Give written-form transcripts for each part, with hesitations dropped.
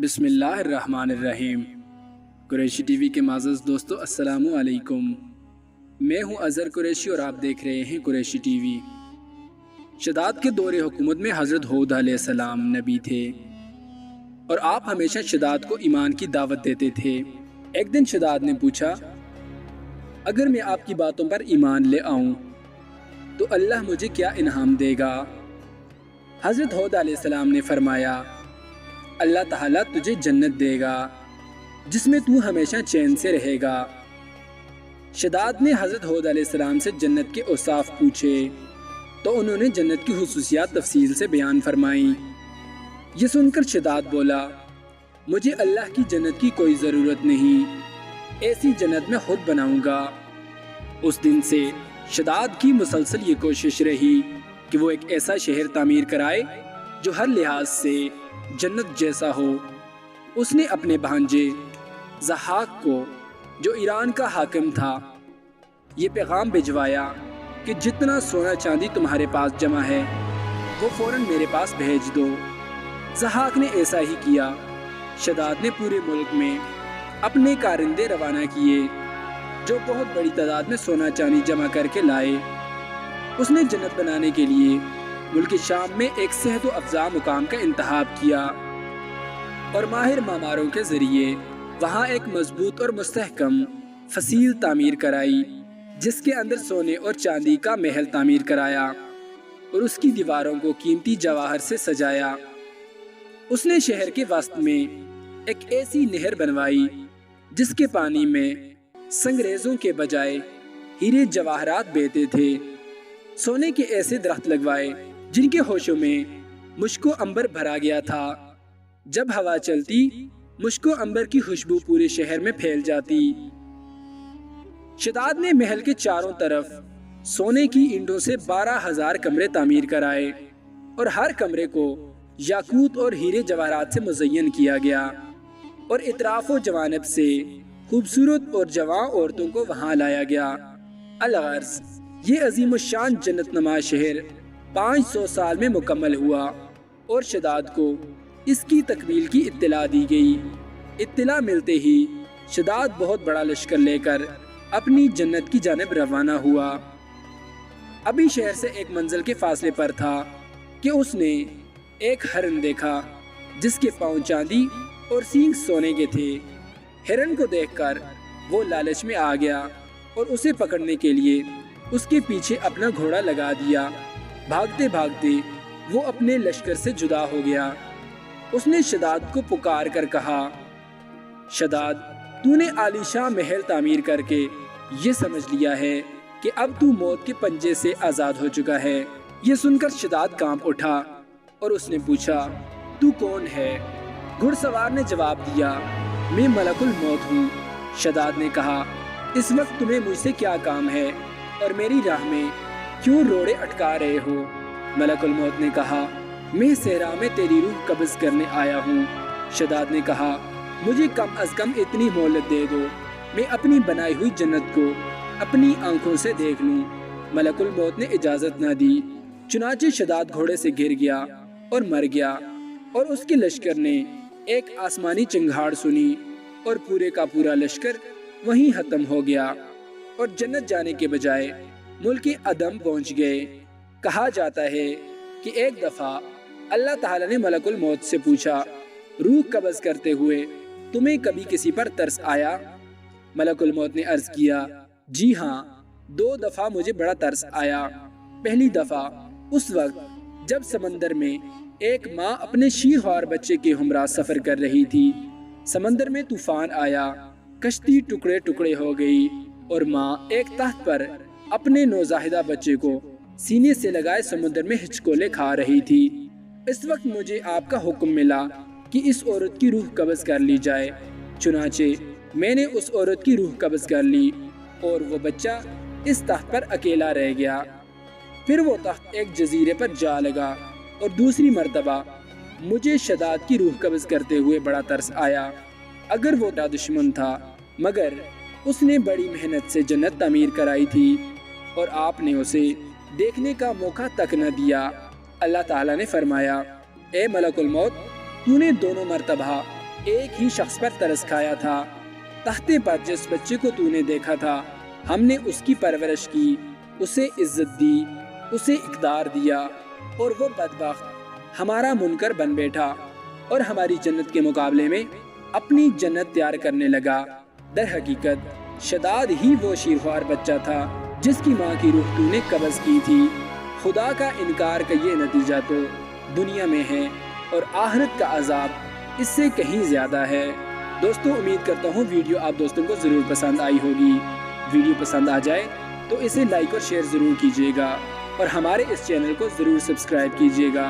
بسم اللہ الرحمن الرحیم۔ قریشی ٹی وی کے معزز دوستو السلام علیکم۔ میں ہوں اظہر قریشی اور آپ دیکھ رہے ہیں قریشی ٹی وی۔ شداد کے دور حکومت میں حضرت ہود علیہ السلام نبی تھے اور آپ ہمیشہ شداد کو ایمان کی دعوت دیتے تھے۔ ایک دن شداد نے پوچھا، اگر میں آپ کی باتوں پر ایمان لے آؤں تو اللہ مجھے کیا انعام دے گا؟ حضرت ہود علیہ السلام نے فرمایا، اللہ تعالیٰ تجھے جنت دے گا جس میں تو ہمیشہ چین سے رہے گا۔ شداد نے حضرت ہود علیہ السلام سے جنت کے اوصاف پوچھے تو انہوں نے جنت کی خصوصیات تفصیل سے بیان فرمائیں۔ یہ سن کر شداد بولا، مجھے اللہ کی جنت کی کوئی ضرورت نہیں، ایسی جنت میں خود بناؤں گا۔ اس دن سے شداد کی مسلسل یہ کوشش رہی کہ وہ ایک ایسا شہر تعمیر کرائے جو ہر لحاظ سے جنت جیسا ہو۔ اس نے اپنے بھانجے ضحاک کو، جو ایران کا حاکم تھا، یہ پیغام بھجوایا کہ جتنا سونا چاندی تمہارے پاس جمع ہے وہ فوراً میرے پاس بھیج دو۔ ضحاک نے ایسا ہی کیا۔ شداد نے پورے ملک میں اپنے کارندے روانہ کیے جو بہت بڑی تعداد میں سونا چاندی جمع کر کے لائے۔ اس نے جنت بنانے کے لیے ملک شام میں ایک صحت و افزا مقام کا انتخاب کیا اور ماہر معماروں کے ذریعے وہاں ایک مضبوط اور مستحکم فصیل تعمیر کرائی، جس کے اندر سونے اور چاندی کا محل تعمیر کرایا اور اس کی دیواروں کو قیمتی جواہر سے سجایا۔ اس نے شہر کے وسط میں ایک ایسی نہر بنوائی جس کے پانی میں سنگریزوں کے بجائے ہیرے جواہرات بہتے تھے۔ سونے کے ایسے درخت لگوائے جن کے ہوشوں میں مشک و عنبر بھرا گیا تھا۔ جب ہوا چلتی مشک و عنبر کی خوشبو پورے شہر میں پھیل جاتی۔ شداد نے محل کے چاروں طرف سونے کی اینٹوں سے 12,000 کمرے تعمیر کرائے اور ہر کمرے کو یاقوت اور ہیرے جواہرات سے مزین کیا گیا اور اطراف و جوانب سے خوبصورت اور جوان عورتوں کو وہاں لایا گیا۔ الغرض یہ عظیم الشان جنت نما شہر 500 سال میں مکمل ہوا اور شداد کو اس کی تکمیل کی اطلاع دی گئی۔ اطلاع ملتے ہی شداد بہت بڑا لشکر لے کر اپنی جنت کی جانب روانہ ہوا۔ ابھی شہر سے ایک منزل کے فاصلے پر تھا کہ اس نے ایک ہرن دیکھا جس کے پاؤں چاندی اور سینگ سونے کے تھے۔ ہرن کو دیکھ کر وہ لالچ میں آ گیا اور اسے پکڑنے کے لیے اس کے پیچھے اپنا گھوڑا لگا دیا۔ بھاگتے بھاگتے وہ اپنے لشکر سے جدا ہو گیا۔ اس نے شداد کو پکار کر کہا، شداد، تو نے عالیشان محل تعمیر کر کے یہ سمجھ لیا ہے کہ اب تو موت کے پنجے سے آزاد ہو چکا ہے۔ یہ سن کر شداد کانپ اٹھا اور اس نے پوچھا، تو کون ہے؟ گھڑ سوار نے جواب دیا، میں ملک الموت ہوں۔ شداد نے کہا، اس وقت تمہیں مجھ سے کیا کام ہے اور میری راہ میں کیوں روڑے اٹکا رہے ہو؟ ملک الموت نے کہا، میں صحرا میں تیری روح قبض کرنے آیا ہوں۔ شداد نے کہا، مجھے کم از کم اتنی مہلت دے دو، میں اپنی بنائی ہوئی جنت کو اپنی آنکھوں سے دیکھ لوں۔ ملک الموت نے اجازت نہ دی، چنانچہ شداد گھوڑے سے گر گیا اور مر گیا اور اس کے لشکر نے ایک آسمانی چنگھاڑ سنی اور پورے کا پورا لشکر وہیں ختم ہو گیا اور جنت جانے کے بجائے ملک عدم پہنچ گئے۔ کہا جاتا ہے کہ ایک دفعہ اللہ تعالیٰ نے ملک الموت سے پوچھا، روح قبض کرتے ہوئے تمہیں کبھی کسی پر ترس آیا؟ ملک الموت نے عرض کیا، جی ہاں، 2 دفعہ مجھے بڑا ترس آیا۔ پہلی دفعہ اس وقت جب سمندر میں ایک ماں اپنے شیرخوار بچے کے ہمراہ سفر کر رہی تھی۔ سمندر میں طوفان آیا، کشتی ٹکڑے ٹکڑے ہو گئی اور ماں ایک تخت پر اپنے نوزائیدہ بچے کو سینے سے لگائے سمندر میں ہچکولے کھا رہی تھی۔ اس وقت مجھے آپ کا حکم ملا کہ اس عورت کی روح قبض کر لی جائے۔ چنانچہ میں نے اس عورت کی روح قبض کر لی اور وہ بچہ اس تخت پر اکیلا رہ گیا۔ پھر وہ تخت ایک جزیرے پر جا لگا اور دوسری مرتبہ مجھے شداد کی روح قبض کرتے ہوئے بڑا ترس آیا۔ اگر وہ میرا دشمن تھا مگر اس نے بڑی محنت سے جنت تعمیر کرائی تھی اور آپ نے اسے دیکھنے کا موقع تک نہ دیا۔ اللہ تعالیٰ نے فرمایا، اے ملک الموت، تو نے دونوں مرتبہ ایک ہی شخص پر ترس کھایا تھا۔ تختے پر جس بچے کو تو نے دیکھا تھا، ہم نے اس کی پرورش کی، اسے عزت دی، اسے اقتدار دیا، اور وہ بدبخت ہمارا منکر بن بیٹھا اور ہماری جنت کے مقابلے میں اپنی جنت تیار کرنے لگا۔ در حقیقت شداد ہی وہ شیرخوار بچہ تھا جس کی ماں کی روح تو نے قبض کی تھی۔ خدا کا انکار کا یہ نتیجہ تو دنیا میں ہے، اور آخرت کا عذاب اس سے کہیں زیادہ ہے۔ دوستو، امید کرتا ہوں ویڈیو آپ دوستوں کو ضرور پسند آئی ہوگی۔ ویڈیو پسند آ جائے تو اسے لائک اور شیئر ضرور کیجیے گا، اور ہمارے اس چینل کو ضرور سبسکرائب کیجیے گا۔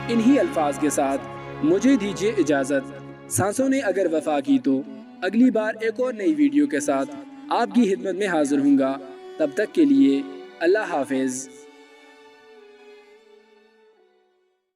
انہی الفاظ کے ساتھ مجھے دیجیے اجازت۔ سانسوں نے اگر وفا کی تو اگلی بار ایک اور نئی ویڈیو کے ساتھ آپ کی خدمت میں حاضر ہوں گا۔ تب تک کے لیے اللہ حافظ۔